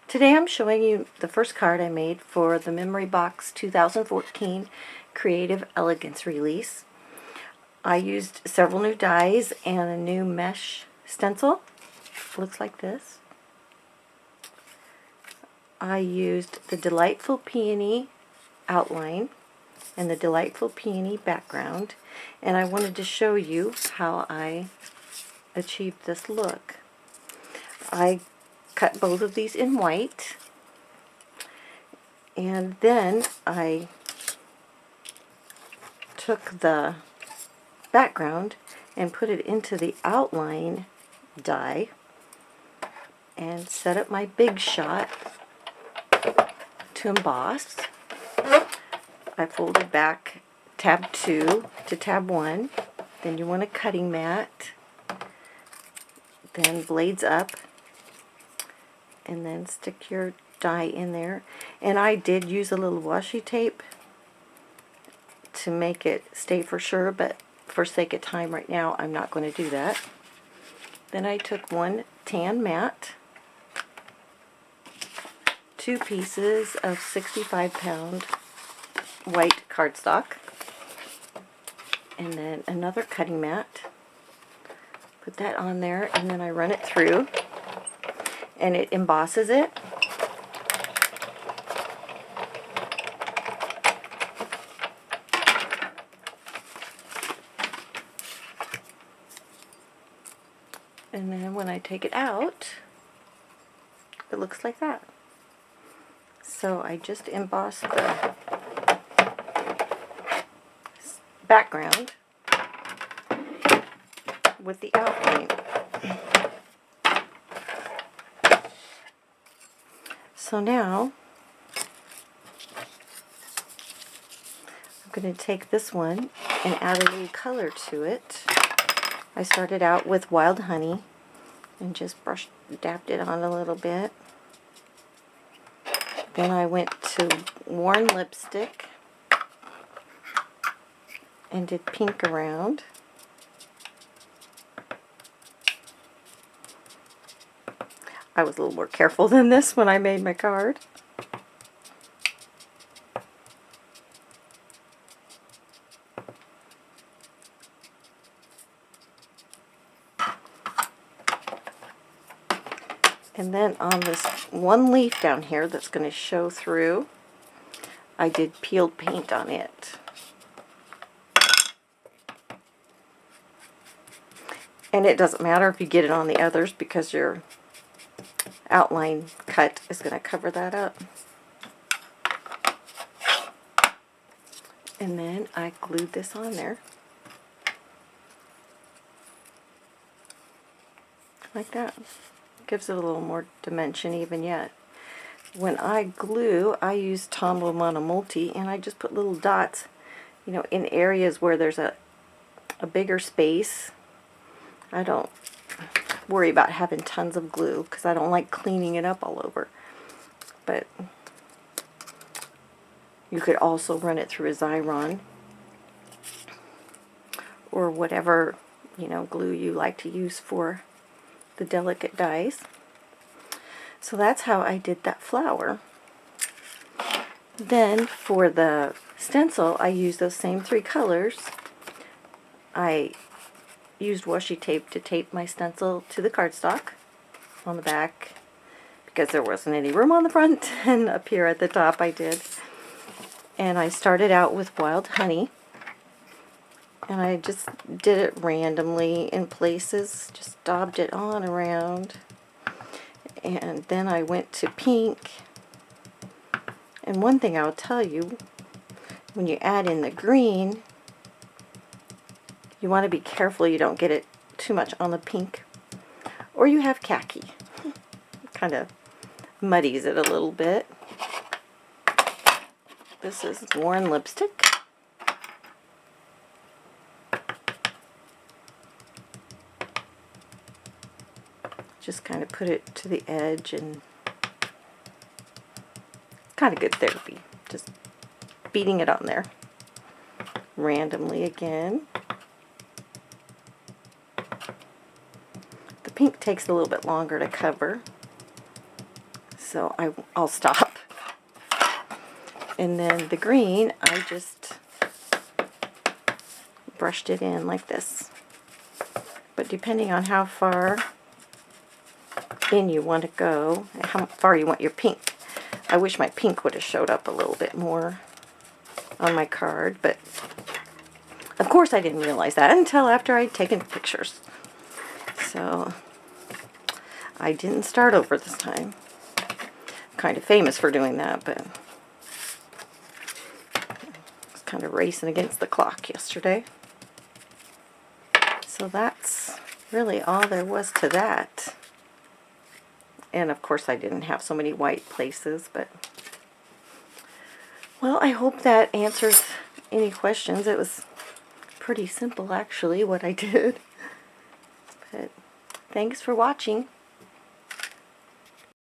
Today I'm showing you the first card I made for the Memory Box 2014 Creative Elegance release. I used several new dies and a new mesh stencil. Looks like this. I used the Delightful Peony outline and the Delightful Peony background, and I wanted to show you how I achieved this look. I cut both of these in white, and then I took the background and put it into the outline die and set up my big shot to emboss. I folded back tab 2 to tab 1, then you want a cutting mat, then blades up, and then stick your die in there. And I did use a little washi tape to make it stay for sure, but for sake of time right now I'm not going to do that. Then I took one tan mat, 2 pieces of 65-pound white cardstock, and then another cutting mat. Put that on there, and then I run it through and it embosses it. And then when I take it out, it looks like that. So I just embossed the background with the outline. So now I'm going to take this one and add a little color to it. I started out with Wild Honey and just dabbed it on a little bit. Then I went to Worn Lipstick and did pink around. I was a little more careful than this when I made my card. And then on this one leaf down here that's going to show through, I did peeled paint on it. And it doesn't matter if you get it on the others because your outline cut is going to cover that up. And then I glued this on there. Like that. Gives it a little more dimension even yet. When I glue, I use Tombow Monomulti, and I just put little dots, you know, in areas where there's a bigger space. I don't worry about having tons of glue because I don't like cleaning it up all over. But you could also run it through a Xyron or whatever, you know, glue you like to use for the delicate dies. So that's how I did that flower. Then for the stencil, I used those same 3 colors. I used washi tape to tape my stencil to the cardstock on the back because there wasn't any room on the front, and up here at the top I did. And I started out with Wild Honey, and I just did it randomly in places, just daubed it on around. And then I went to pink. And one thing I'll tell you, when you add in the green, you want to be careful you don't get it too much on the pink, or you have khaki. Kind of muddies it a little bit. This is Worn Lipstick. Just kind of put it to the edge, and kind of good therapy. Just beating it on there randomly again. The pink takes a little bit longer to cover, So I'll stop. And then the green, I just brushed it in like this. But depending on how far in you want to go, and how far you want your pink. I wish my pink would have showed up a little bit more on my card, but of course I didn't realize that until after I'd taken pictures. So I didn't start over this time. I'm kind of famous for doing that, but I was kind of racing against the clock yesterday. So that's really all there was to that. And of course I didn't have so many white places, but well, I hope that answers any questions. It was pretty simple actually what I did. But thanks for watching.